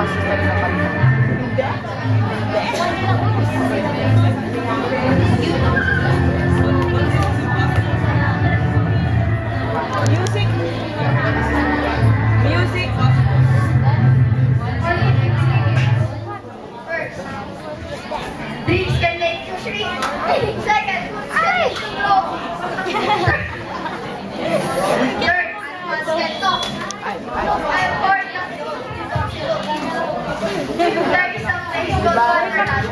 kasi tayo na kami. Music. Music. These can make you shriek. Second, ay! Third, once get talk. I'm bored of there is some place called Wonderland.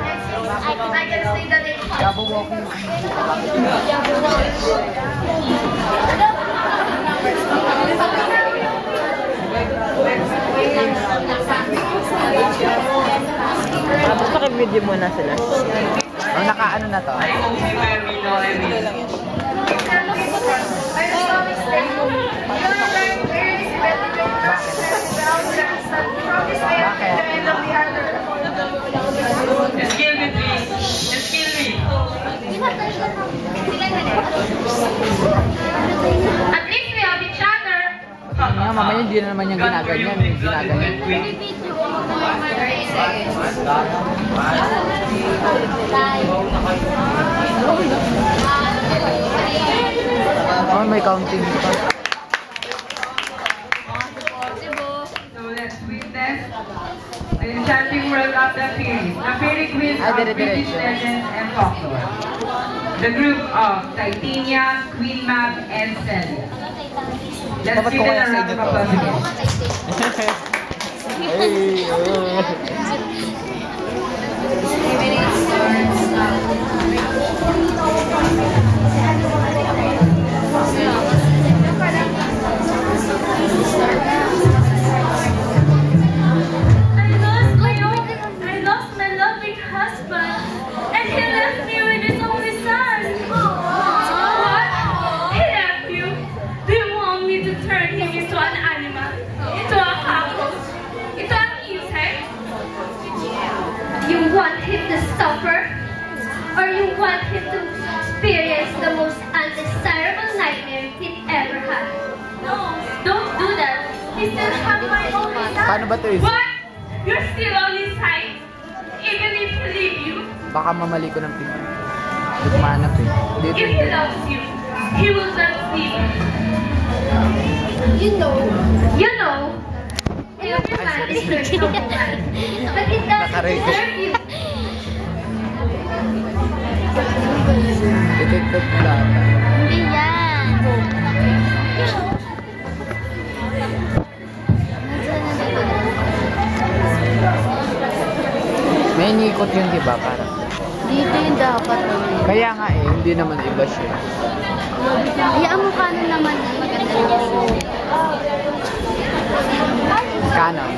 I can say the name. Gabo walking. Tapos paki-video muna sila. Ang naka-ano na to? Excuse me, please. Excuse me. At least we have each other. Nga, mamaya hindi na naman yung ginaganyan. Oh, may counting pa. So let's witness the enchanting world of the fairies. The fairy queens of British legends and folklore. The group of Titania, Queen Mab, and Celia. Let's give it a round of applause again. I lost my loving husband, and he left me with his only son. What? He left you? Do you want me to turn him into an animal? Into a cockroach? Into an insect? You want him to suffer? Or you want him to experience the most undesirable nightmare he'd ever had? No, don't do that. He still has my only son. Paano ba ito? What? You're still on his side? Even if he leave you? Baka mamali ko ng pinto. Hindi ko mahanap eh. If he loves you, he will not leave you. You know, every man deserves a woman, but it doesn't deserve you. Detective na ata. Hindi yan. May inikot yun, di ba? Parang. Dito yung dapat. Kaya nga eh, hindi naman iba siya. Hayaan mo kanan naman ang maganda yung Canon.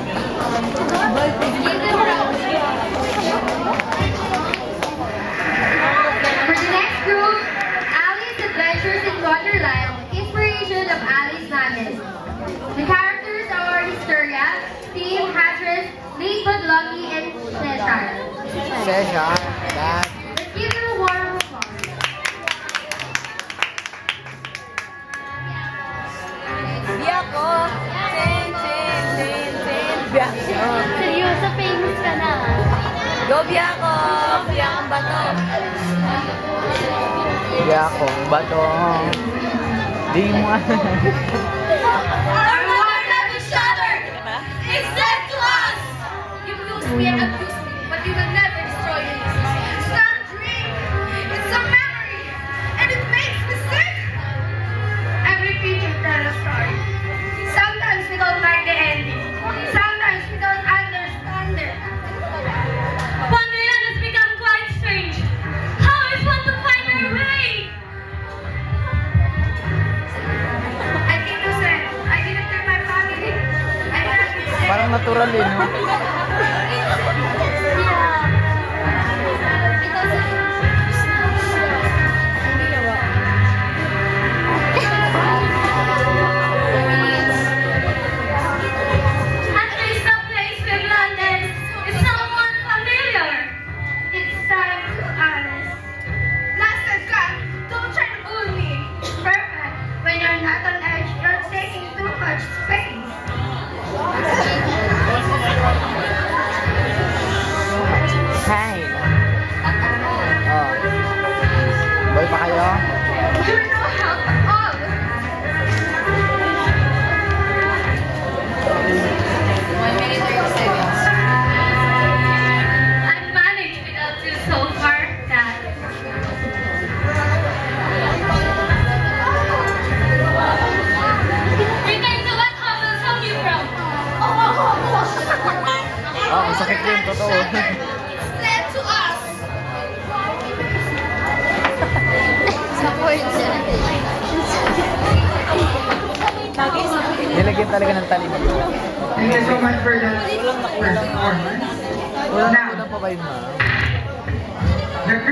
For the next group, Alice Adventures in Wonderland, inspiration of Alice Madness. The characters are Historia, Steve, Hatris, Nate Budlucky, and Cesar. Cesar. That. Let's give them a warm applause. Biyako. Ten, ten, ten, ten. Biyako. seryoso, famous ka na. Go Biyako. Biyakong bato. Hindi ako. Bato. Di mo ano. Our mother love each other! Except to us! You lose me and abuse me, but you will never destroy me. It's not a dream, it's a memory, and it makes me sick. Every creature tells a story. Sometimes we don't like the ending. Sometimes we don't understand it. Wonderland has become quite strange. How is one to find our way? I think you said I didn't tell my family. I have to say. Parang natural eh, no? At least the place we've landed is someone familiar. It's time to honest. Blasted God, don't try to fool me. Perfect. When you're not on edge, you're taking too much space. pa kayo? You're no help at all. I've managed without you so far, Dad. Return to what happened from you from. Oh, ang sakit yun, totoo. It's led to us. Support siya. Nilagyan talaga ng talim. Thank you so much for that performance. Walang pa ba yun, ma'am?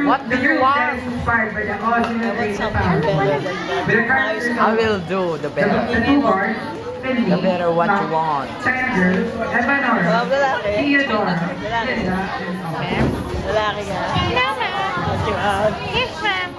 What do you want? That is inspired by the awesome and great sound. With the characters I of will do the better. the two bars, Cindy, The better what you Mac, want. China Girl, Evanora, Theodora, Linda, and Paul. Lalaki ka. Yes, ma'am.